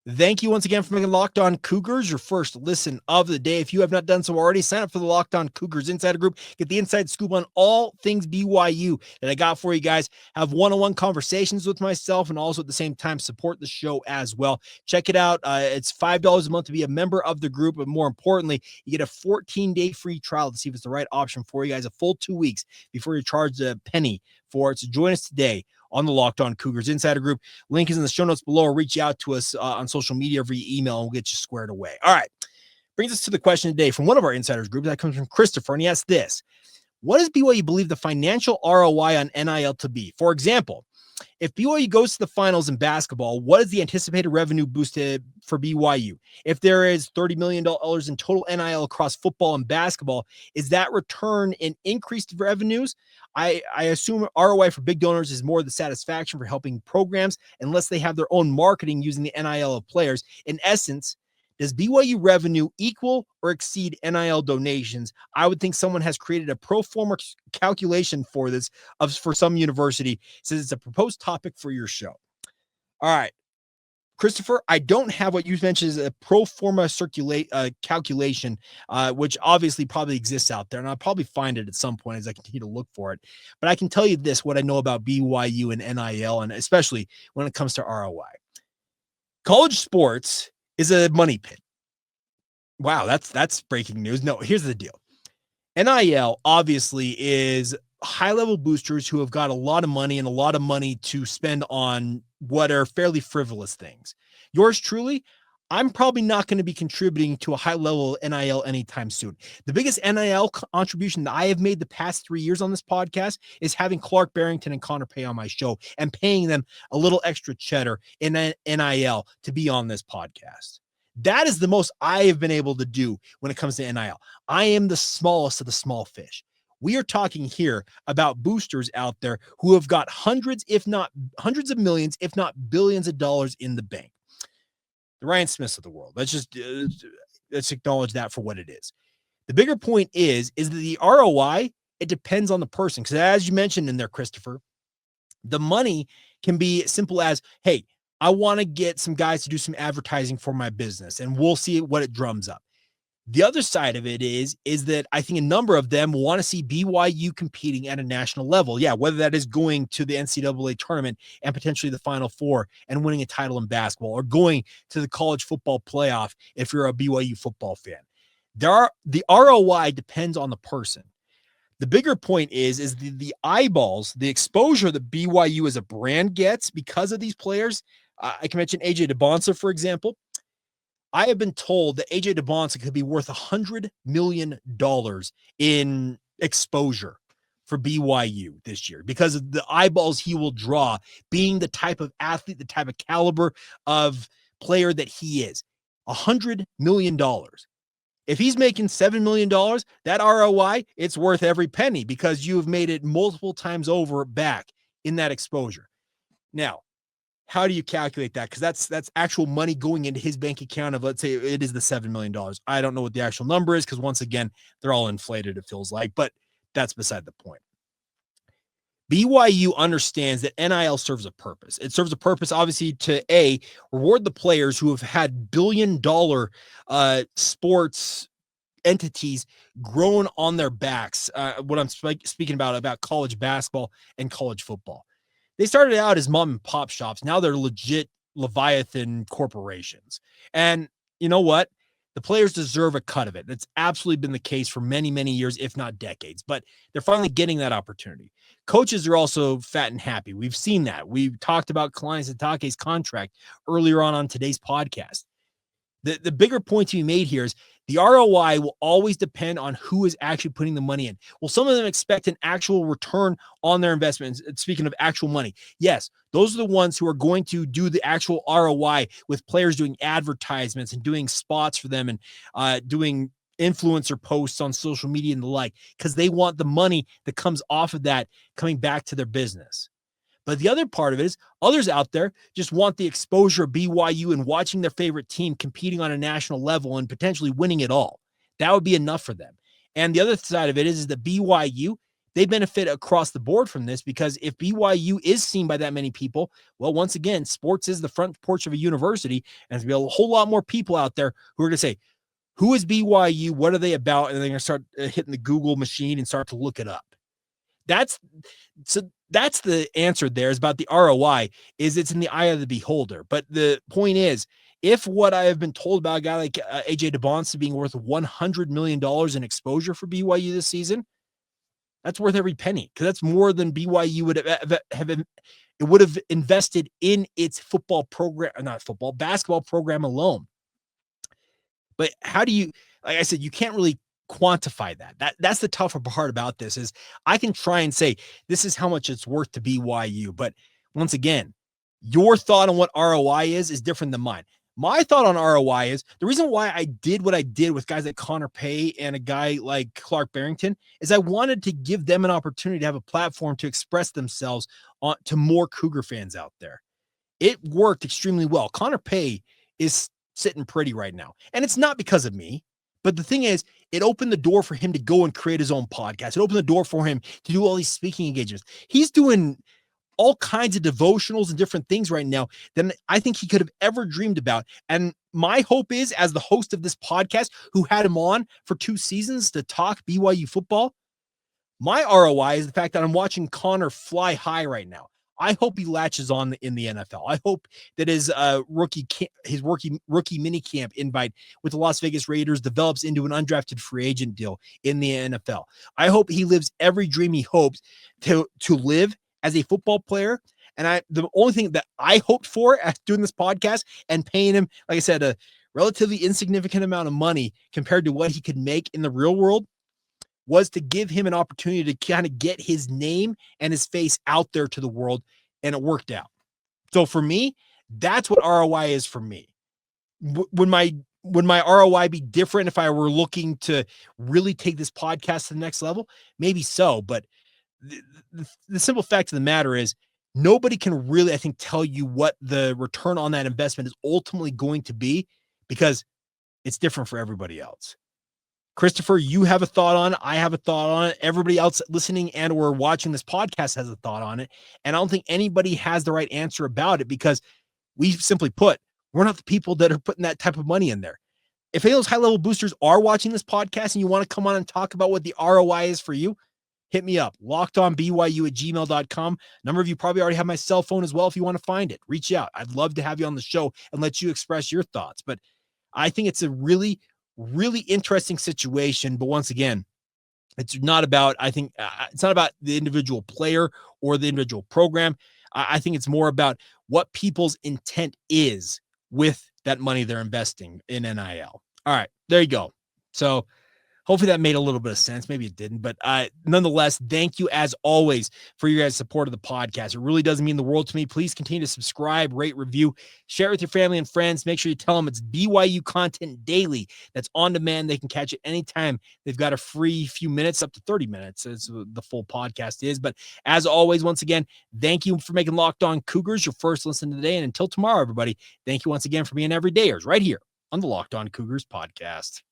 Thank you once again for making Locked On Cougars your first listen of the day. If you have not done so already, sign up for the Locked On Cougars Insider Group. Get the inside scoop on all things BYU that I got for you guys. Have one-on-one conversations with myself and also at the same time support the show as well. Check it out. It's $5 a month to be a member of the group, but more importantly, you get a 14-day free trial to see if it's the right option for you guys. A full 2 weeks before you're charged a penny for it. So join us today on the Locked On Cougars Insider Group. Link is in the show notes below, or reach out to us on social media via email, and we'll get you squared away. All right. Brings us to the question today from one of our insiders groups. That comes from Christopher, and he asks this: what does BYU believe the financial ROI on NIL to be? For example, if BYU goes to the finals in basketball, what is the anticipated revenue boosted for BYU? If there is $30 million in total NIL across football and basketball, is that return in increased revenues? I assume ROI for big donors is more the satisfaction for helping programs unless they have their own marketing using the NIL of players. In essence, does BYU revenue equal or exceed NIL donations? I would think someone has created a pro forma calculation for this for some university. It says it's a proposed topic for your show. All right, Christopher, I don't have what you mentioned as a pro forma calculation, which obviously probably exists out there, and I'll probably find it at some point as I continue to look for it. But I can tell you this, what I know about BYU and NIL, and especially when it comes to ROI. College sports is a money pit. Wow, that's breaking news. No, here's the deal. NIL obviously is high-level boosters who have got a lot of money and a lot of money to spend on what are fairly frivolous things. Yours truly, I'm probably not going to be contributing to a high-level NIL anytime soon. The biggest NIL contribution that I have made the past 3 years on this podcast is having Clark Barrington and Connor Pay on my show and paying them a little extra cheddar in NIL to be on this podcast. That is the most I have been able to do when it comes to NIL. I am the smallest of the small fish. We are talking here about boosters out there who have got hundreds of millions, if not billions of dollars in the bank. The Ryan Smiths of the world. Let's acknowledge that for what it is. The bigger point is that the ROI, it depends on the person. Because as you mentioned in there, Christopher, the money can be simple as, hey, I want to get some guys to do some advertising for my business, and we'll see what it drums up. The other side of it is that I think a number of them want to see BYU competing at a national level. Yeah, whether that is going to the NCAA tournament and potentially the Final Four and winning a title in basketball, or going to the college football playoff if you're a BYU football fan. The ROI depends on the person. The bigger point is the eyeballs, the exposure that BYU as a brand gets because of these players. I can mention AJ Dybantsa, for example. I have been told that AJ Dybantsa could be worth $100 million in exposure for BYU this year because of the eyeballs he will draw, being the type of athlete, the type of caliber of player that he is. $100 million. If he's making $7 million, that ROI, it's worth every penny because you have made it multiple times over back in that exposure. Now, how do you calculate that? Because that's actual money going into his bank account of, let's say it is the $7 million. I don't know what the actual number is because once again, they're all inflated, it feels like, but that's beside the point. BYU understands that NIL serves a purpose. It serves a purpose, obviously, to reward the players who have had billion-dollar sports entities grown on their backs. What I'm speaking about college basketball and college football. They started out as mom and pop shops. Now they're legit Leviathan corporations. And you know what? The players deserve a cut of it. That's absolutely been the case for many, many years, if not decades. But they're finally getting that opportunity. Coaches are also fat and happy. We've seen that. We've talked about Kalani Sitake's contract earlier on today's podcast. The bigger point to be made here is the ROI will always depend on who is actually putting the money in. Well, some of them expect an actual return on their investments. Speaking of actual money, yes, those are the ones who are going to do the actual ROI with players doing advertisements and doing spots for them and doing influencer posts on social media and the like, because they want the money that comes off of that coming back to their business. But the other part of it is others out there just want the exposure of BYU and watching their favorite team competing on a national level and potentially winning it all. That would be enough for them. And the other side of it is that BYU they benefit across the board from this, because if BYU is seen by that many people, well, once again, sports is the front porch of a university, and there's going to be a whole lot more people out there who are going to say, who is BYU? What are they about? And they're going to start hitting the Google machine and start to look it up. That's the answer there, is about the ROI, is it's in the eye of the beholder. But the point is, if what I have been told about a guy like AJ Dybantsa being worth $100 million in exposure for BYU this season, that's worth every penny, because that's more than BYU would have invested in its football program, basketball program alone. But how do you, like I said, you can't really quantify that. That's the tougher part about this, is I can try and say, this is how much it's worth to BYU. But once again, your thought on what ROI is different than mine. My thought on ROI is, the reason why I did what I did with guys like Connor Pay and a guy like Clark Barrington is I wanted to give them an opportunity to have a platform to express themselves to more Cougar fans out there. It worked extremely well. Connor Pay is sitting pretty right now, and it's not because of me. But the thing is, it opened the door for him to go and create his own podcast. It opened the door for him to do all these speaking engagements. He's doing all kinds of devotionals and different things right now than I think he could have ever dreamed about. And my hope is, as the host of this podcast, who had him on for 2 seasons to talk BYU football, my ROI is the fact that I'm watching Connor fly high right now. I hope he latches on in the NFL. I hope that his rookie mini camp invite with the Las Vegas Raiders develops into an undrafted free agent deal in the NFL. I hope he lives every dream he hopes to live as a football player. And the only thing that I hoped for after doing this podcast and paying him, like I said, a relatively insignificant amount of money compared to what he could make in the real world, was to give him an opportunity to kind of get his name and his face out there to the world, and it worked out. So for me, that's what ROI is for me. Would my ROI be different if I were looking to really take this podcast to the next level? Maybe so, but the simple fact of the matter is, nobody can really, I think, tell you what the return on that investment is ultimately going to be, because it's different for everybody else. Christopher, you have a thought on it. I have a thought on it. Everybody else listening and or watching this podcast has a thought on it. And I don't think anybody has the right answer about it, because we simply put, we're not the people that are putting that type of money in there. If any of those high-level boosters are watching this podcast and you want to come on and talk about what the ROI is for you, hit me up, lockedonbyu@gmail.com. A number of you probably already have my cell phone as well if you want to find it. Reach out. I'd love to have you on the show and let you express your thoughts. But I think it's a really interesting situation. But once again, it's not about, it's not about the individual player or the individual program. I think it's more about what people's intent is with that money they're investing in NIL. All right, there you go. So hopefully that made a little bit of sense. Maybe it didn't, but nonetheless, thank you as always for your guys' support of the podcast. It really does mean the world to me. Please continue to subscribe, rate, review, share it with your family and friends. Make sure you tell them it's BYU content daily. That's on demand. They can catch it anytime. They've got a free few minutes, up to 30 minutes, as the full podcast is. But as always, once again, thank you for making Locked On Cougars your first listen today. And until tomorrow, everybody, thank you once again for being everydayers right here on the Locked On Cougars podcast.